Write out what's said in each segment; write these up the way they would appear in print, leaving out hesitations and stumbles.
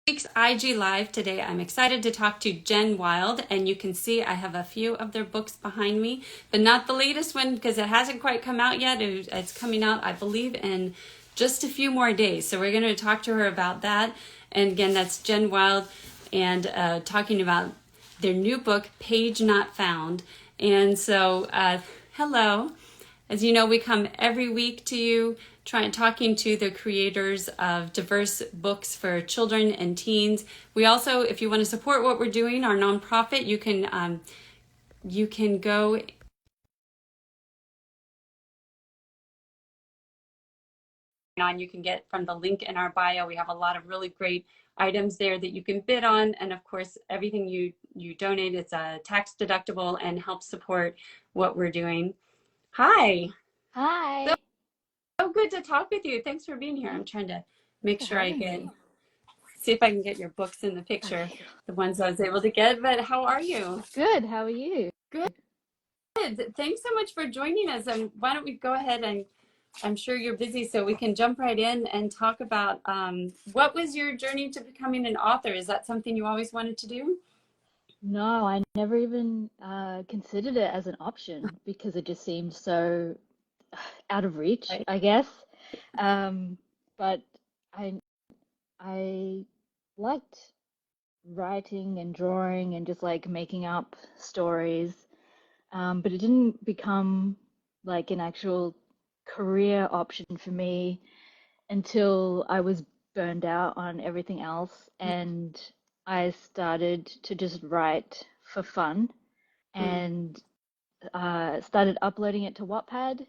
Week's IG Live today. I'm excited to talk to Jen Wilde, and you can see I have a few of their books behind me, but not the latest one because it hasn't quite come out yet. It's coming out, I believe, in just a few more days. So we're going to talk to her about that. And again, that's Jen Wilde, and talking about their new book, Paige Not Found. And so, hello. As you know, we come every week to you talking to the creators of diverse books for children and teens. We also, if you want to support what we're doing, our nonprofit, you can go on. You can get from the link in our bio. We have a lot of really great items there that you can bid on, and of course, everything you donate is tax deductible and helps support what we're doing. Hi. Hi. So good to talk with you. Thanks for being here. I'm trying to make sure I see if I can get your books in the picture, Okay. the ones I was able to get. But how are you? Good. How are you? Good. Thanks so much for joining us. And why don't we go ahead, and I'm sure you're busy, so we can jump right in and talk about what was your journey to becoming an author? Is that something you always wanted to do? No, I never even considered it as an option because it just seemed so out of reach, Right. I guess. But I I liked writing and drawing and just like making up stories. But it didn't become like an actual career option for me until I was burned out on everything else and I started to just write for fun Mm-hmm. and started uploading it to Wattpad.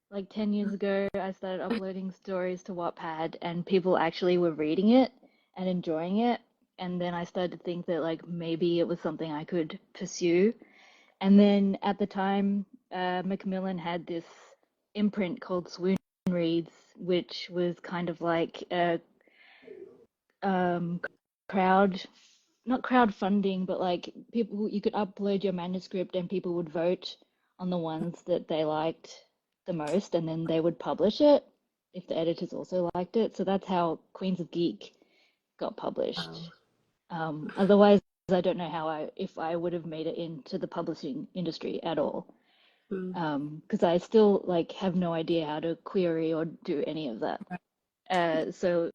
Like 10 years ago, I started uploading stories to Wattpad and people actually were reading it and enjoying it. And then I started to think that like maybe it was something I could pursue. And then at the time, Macmillan had this imprint called Swoon Reads, which was kind of like a um, crowd, not crowdfunding, but like people, you could upload your manuscript and people would vote on the ones that they liked the most, and then they would publish it if the editors also liked it. So that's how Queens of Geek got published. Wow. Otherwise, I don't know if I would have made it into the publishing industry at all. Mm. Because I still like have no idea how to query or do any of that. So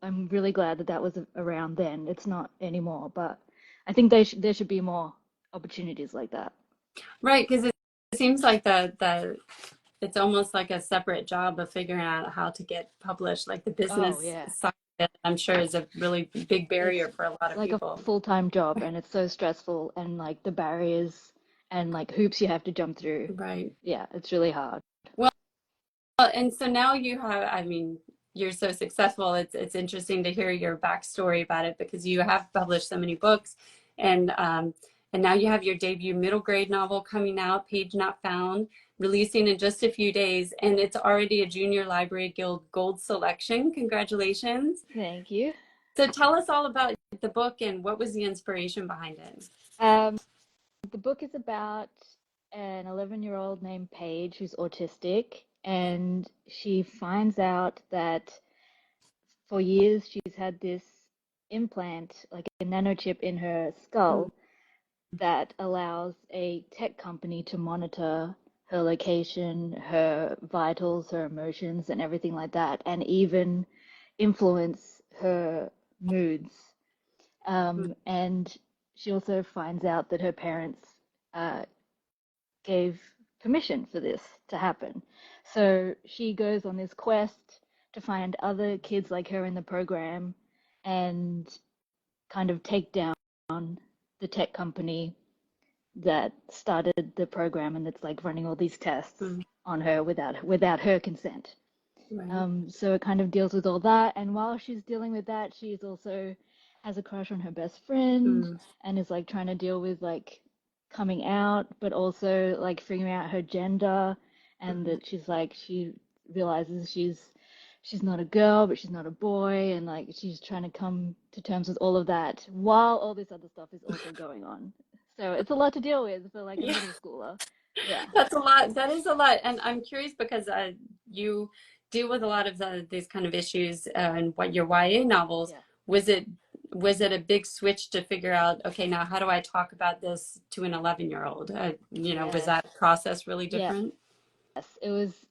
I'm really glad that that was around then. It's not anymore, but I think there should be more opportunities like that. Right, because it seems like the it's almost like a separate job of figuring out how to get published. Like the Oh business yeah, side of it, I'm sure is a really big barrier it's for a lot of like a people. full-time job, and it's so stressful, and like the barriers and like hoops you have to jump through. Right. Yeah, it's really hard. Well, and so now you have, I mean, you're so successful. It's interesting to hear your backstory about it because you have published so many books, and now you have your debut middle grade novel coming out, Page Not Found, releasing in just a few days, and it's already a Junior Library Guild Gold selection. Congratulations. Thank you. So tell us all about the book and what was the inspiration behind it? Um, the book is about an 11-year-old named Paige who's autistic, and she finds out that for years she's had this implant, like a nanochip in her Mm, skull, that allows a tech company to monitor her location, her vitals, her emotions, and everything like that, and even influence her moods. mm, And she also finds out that her parents uh, gave permission for this to happen. So she goes on this quest to find other kids like her in the program and kind of take down the tech company that started the program and that's like running all these tests mm, on her without her consent. right. So it kind of deals with all that, and while she's dealing with that, she's also has a crush on her best friend Mm, and is like trying to deal with like coming out, but also like figuring out her gender, and mm. that she's like she realizes she's not a girl, but she's not a boy, and like she's trying to come to terms with all of that while all this other stuff is also going on. So it's a lot to deal with for like a Yeah. middle schooler. Yeah. That's a lot. That is a lot. And I'm curious because you deal with a lot of these kind of issues and what your YA novels. Yeah. Was it was it a big switch to figure out, okay, now how do I talk about this to an 11-year-old? Was Yeah. that process really Yes, different? it was.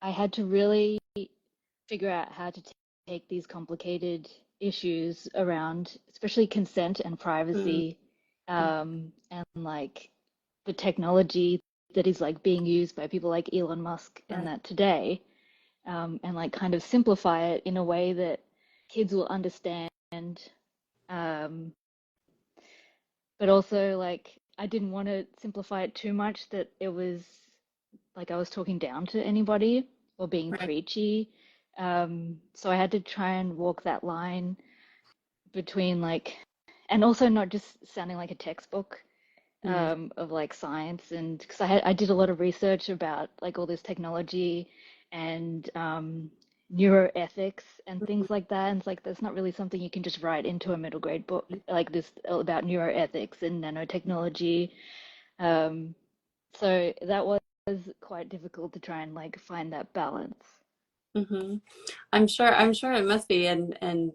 I had to really figure out how to take these complicated issues around, especially consent and Mm, privacy, and like the technology that is like being used by people like Elon Musk and right, that today, and like kind of simplify it in a way that kids will understand. Um, but also like I didn't want to simplify it too much that it was like I was talking down to anybody or being right. preachy. So I had to try and walk that line between like, and also not just sounding like a textbook Mm, of like science, and because I did a lot of research about like all this technology and neuroethics and things like that. And it's like that's not really something you can just write into a middle grade book like this about neuroethics and nanotechnology. Um, so that was quite difficult to try and like find that balance. hmm I'm sure it must be, and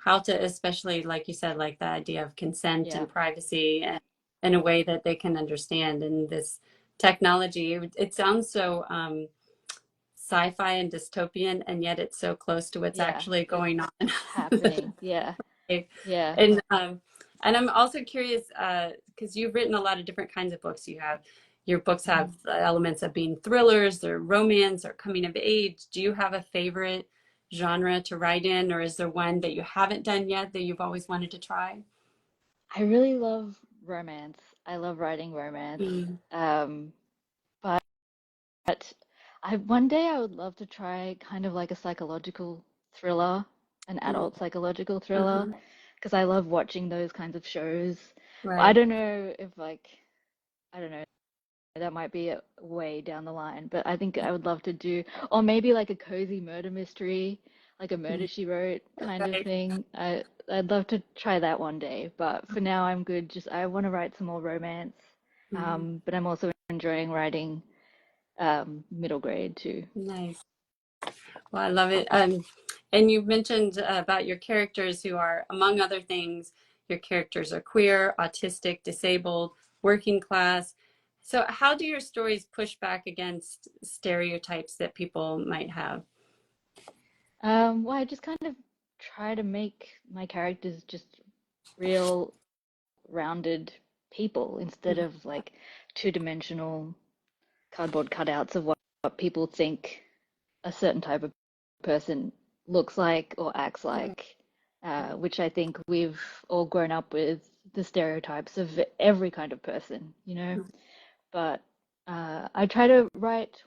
how to, especially like you said, like the idea of consent Yeah, and privacy, and in a way that they can understand. And this technology, it sounds so sci-fi and dystopian, and yet it's so close to what's yeah, actually going on. happening. Yeah, yeah, And I'm also curious because you've written a lot of different kinds of books. Your books have mhm. elements of being thrillers or romance or coming of age. Do you have a favorite genre to write in, or is there one that you haven't done yet that you've always wanted to try? I really love romance. I love writing romance. Mm, Um, but I one day I would love to try kind of like a psychological thriller, an mm, adult psychological thriller, uh-huh, because I love watching those kinds of shows. But I right. don't know if like I don't know. That might be way down the line, but I think I would love to do, or maybe like a cozy murder mystery, like a Murder Mm, She Wrote kind of right. thing. I'd love to try that one day, but for now I'm good. Just I want to write some more romance, Mhm. but I'm also enjoying writing middle grade too. Nice. Well, I love it. And you mentioned about your characters who are, among other things, your characters are queer, autistic, disabled, working class. So, how do your stories push back against stereotypes that people might have? Well, I just kind of try to make my characters just real, rounded people instead Mhm. of like two-dimensional cardboard cutouts of what people think a certain type of person looks like or acts Right. like, which I think we've all grown up with the stereotypes of every kind of person, you know. But I try to write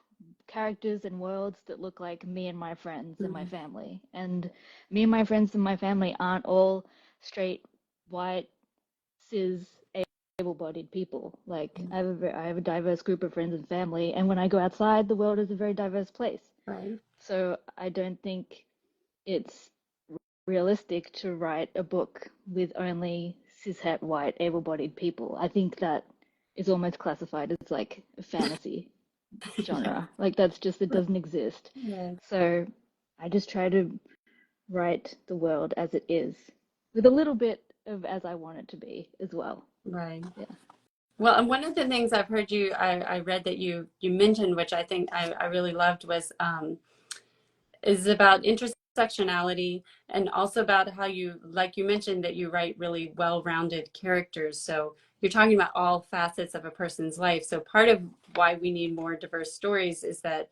characters and worlds that look like me and my friends and my Mhm. family. And me and my friends and my family aren't all straight, white, cis, able-bodied people. Like I have a diverse group of friends and family, and when I go outside, the world is a very diverse place. Right. So I don't think it's realistic to write a book with only cishet white able-bodied people. I think that is almost classified as like a fantasy Yeah. genre. Like that's just it doesn't exist. Right. So I just try to write the world as it is, with a little bit of as I want it to be as well. Right. Yeah. Well, and one of the things I've heard I read that you mentioned, which I think I really loved, was is about intersectionality, and also about how you, like you mentioned, that you write really well-rounded characters. So you're talking about all facets of a person's life. So part of why we need more diverse stories is that,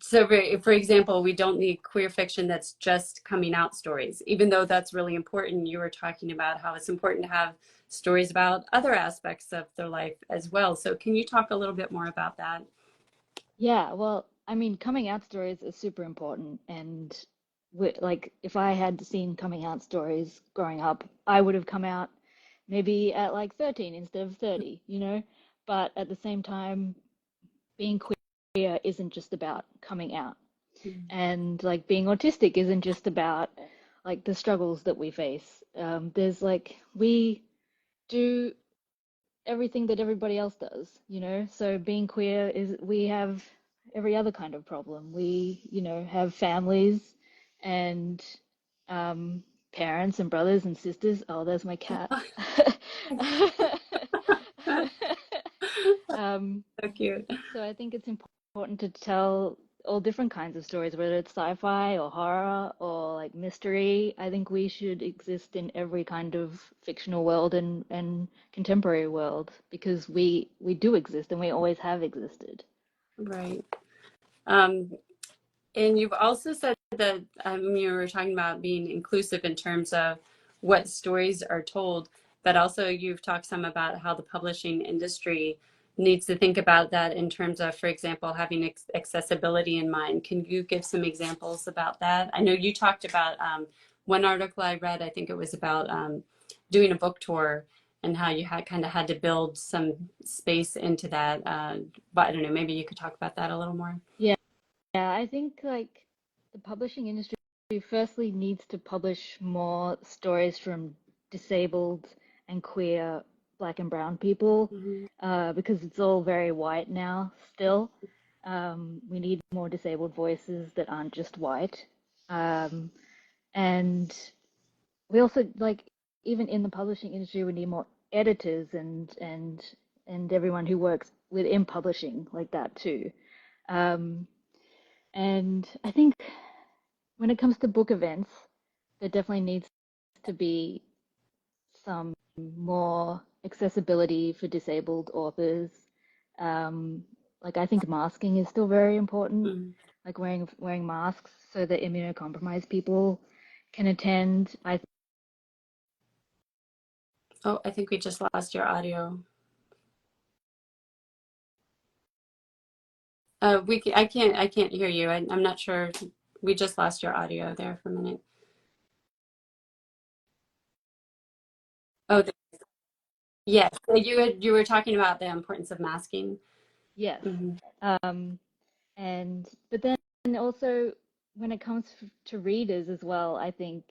so for example, we don't need queer fiction that's just coming out stories, even though that's really important. You were talking about how it's important to have stories about other aspects of their life as well. So can you talk a little bit more about that? Yeah, well, I mean, coming out stories are super important, and like if I had seen coming out stories growing up, I would have come out maybe at like 13 instead of 30, you know? But at the same time, being queer isn't just about coming out, and like being autistic isn't just about like the struggles that we face. There's like we do everything that everybody else does, you know? So being queer is we have every other kind of problem. We, you know, have families and parents and brothers and sisters. Oh, there's my cat. Um, So cute. so I think it's important to tell all different kinds of stories, whether it's sci-fi or horror or like mystery. I think we should exist in every kind of fictional world and contemporary world because we do exist and we always have existed. Right. Um, And you've also said that you were talking about being inclusive in terms of what stories are told, but also you've talked some about how the publishing industry needs to think about that in terms of, for example, having accessibility in mind. Can you give some examples about that? I know you talked about one article I read, I think it was about doing a book tour and how you had kind of had to build some space into that. But I don't know, maybe you could talk about that a little more. Yeah, yeah, I think like the publishing industry firstly needs to publish more stories from disabled and queer black and brown people Hmm. because it's all very white now still. We need more disabled voices that aren't just white. Um, and we also like even in the publishing industry we need more editors and everyone who works within publishing like that too. Um, and I think when it comes to book events, there definitely needs to be some more accessibility for disabled authors. Um, like I think masking is still very important, like wearing masks so that immunocompromised people can attend. Oh, I think we just lost your audio. I can't hear you. I'm not sure. We just lost your audio there for a minute. Oh, yes. So you were talking about the importance of masking. Yes. Hmm. Um, and but then also when it comes to readers as well, I think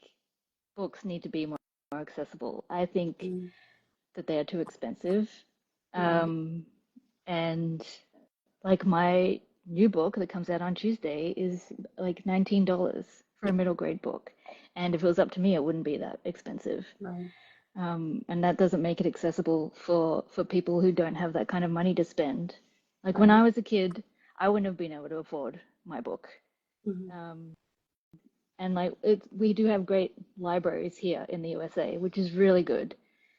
books need to be more accessible. I think Mm. that they are too expensive. Right. Um, and like my new book that comes out on Tuesday is like $19 for a middle grade book. And if it was up to me, it wouldn't be that expensive. Right. And that doesn't make it accessible for people who don't have that kind of money to spend. Like when Right. I was a kid, I wouldn't have been able to afford my book. Hmm. Um, and like we do have great libraries here in the USA, which is really good.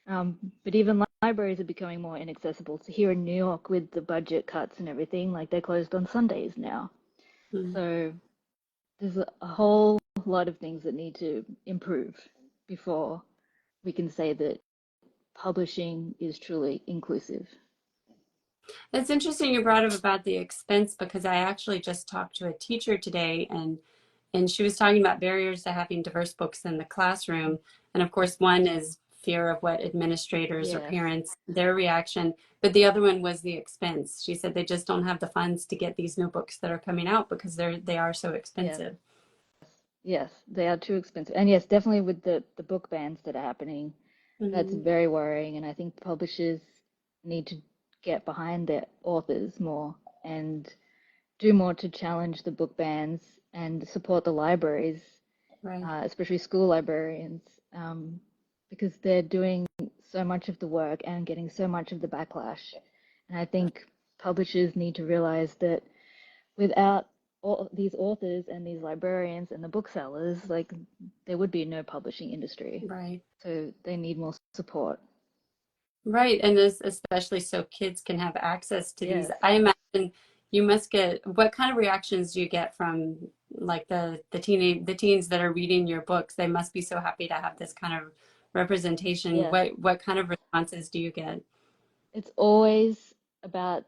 But even libraries are becoming more inaccessible. So here in New York, with the budget cuts and everything, like they're closed on Sundays now. Hmm. So there's a whole lot of things that need to improve before we can say that publishing is truly inclusive. It's interesting you brought up about the expense because I actually just talked to a teacher today and she was talking about barriers to having diverse books in the classroom. And of course, one is fear of what administrators or Yes, parents, their reaction. But the other one was the expense. She said they just don't have the funds to get these new books that are coming out because they are so yes, expensive. yes, they are too expensive. And yes, definitely with the book bans that are happening, that's Hmm. very worrying. And I think publishers need to get behind their authors more and do more to challenge the book bans and support the libraries, Right. especially school librarians, um, because they're doing so much of the work and getting so much of the backlash. And I think publishers need to realize that without all these authors and these librarians and the booksellers, like there would be no publishing industry. Right. So they need more support. Right. And this especially so kids can have access to these. Yes. I imagine you must get what kind of reactions do you get from like the teens that are reading your books? They must be so happy to have this kind of representation. Yes. What kind of responses do you get? It's always about,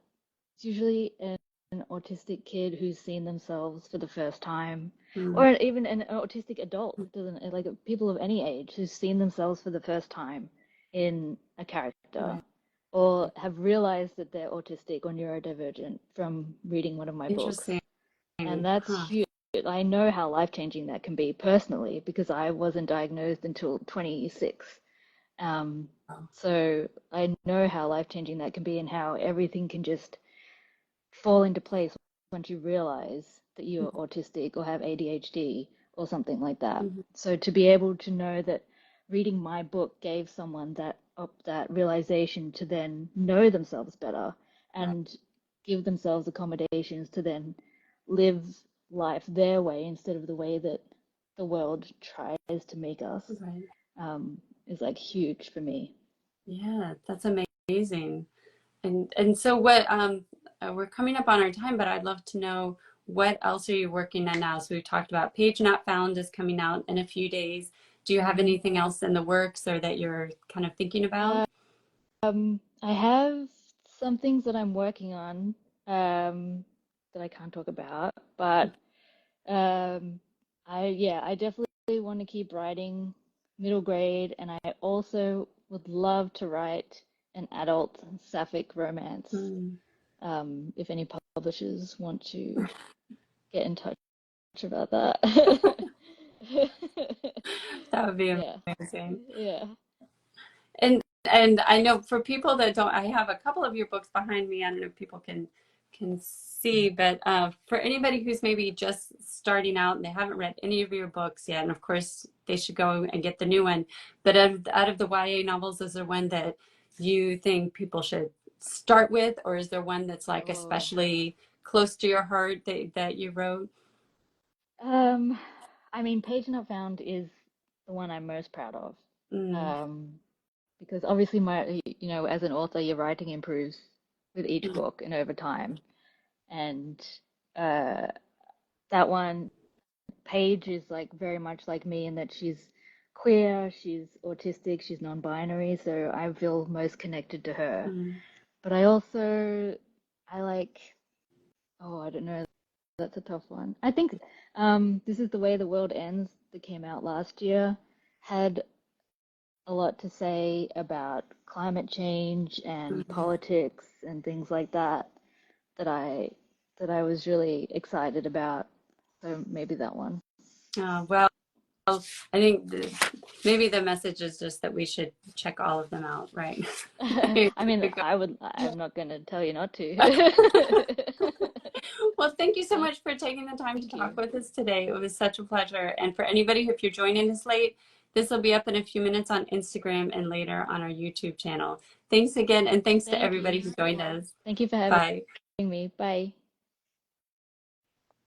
it's usually an autistic kid who's seen themselves for the first time, Mm. or even an autistic adult, doesn't it? Like people of any age who's seen themselves for the first time in a character, Right. or have realized that they're autistic or neurodivergent from reading one of my books. Interesting. And that's Huh. huge. I know how life-changing that can be personally because I wasn't diagnosed until 26. Um, Oh. so I know how life-changing that can be and how everything can just fall into place once you realize that you're autistic or have ADHD or something like that. Mhm. So to be able to know that reading my book gave someone that realization to then know themselves better and give themselves accommodations to then live life their way instead of the way that the world tries to make us, Right. is like huge for me. Yeah, that's amazing. And so what we're coming up on our time, but I'd love to know what else are you working on now? So we talked about Paige Not Found is coming out in a few days. Do you have Hmm. anything else in the works or that you're kind of thinking about? I have some things that I'm working on, that I can't talk about, but um, I definitely want to keep writing middle grade, and I also would love to write an adult sapphic romance. Mm. If any publishers want to get in touch about that. That would be Yeah, amazing. yeah. And I know for people that don't, I have a couple of your books behind me. I don't know if people can see, but for anybody who's maybe just starting out and they haven't read any of your books yet, and of course they should go and get the new one. But out of the YA novels, is there one that you think people should start with, or is there one that's like Oh. especially close to your heart that you wrote? Um, I mean, Page Not Found is the one I'm most proud of. Mm, Um, because obviously as an author, your writing improves with each mm, book and over time. And uh, that one, Paige is like very much like me in that she's queer, she's autistic, she's non-binary, so I feel most connected to her. mm, But I like, oh, I don't know, that's a tough one. I think This Is the Way the World Ends that came out last year had a lot to say about climate change and mm. politics and things like that that I was really excited about. So maybe that one. Well, I think maybe the message is just that we should check all of them out, right? I mean, I'm not going to tell you not to. Well, thank you so much for taking the time to Thank talk you. with us today. It was such a pleasure. And for anybody, if you're joining us late, this will be up in a few minutes on Instagram and later on our YouTube channel. Thanks again, and thanks to Thank everybody you. who joined us. Thank you for having Bye. me. Bye.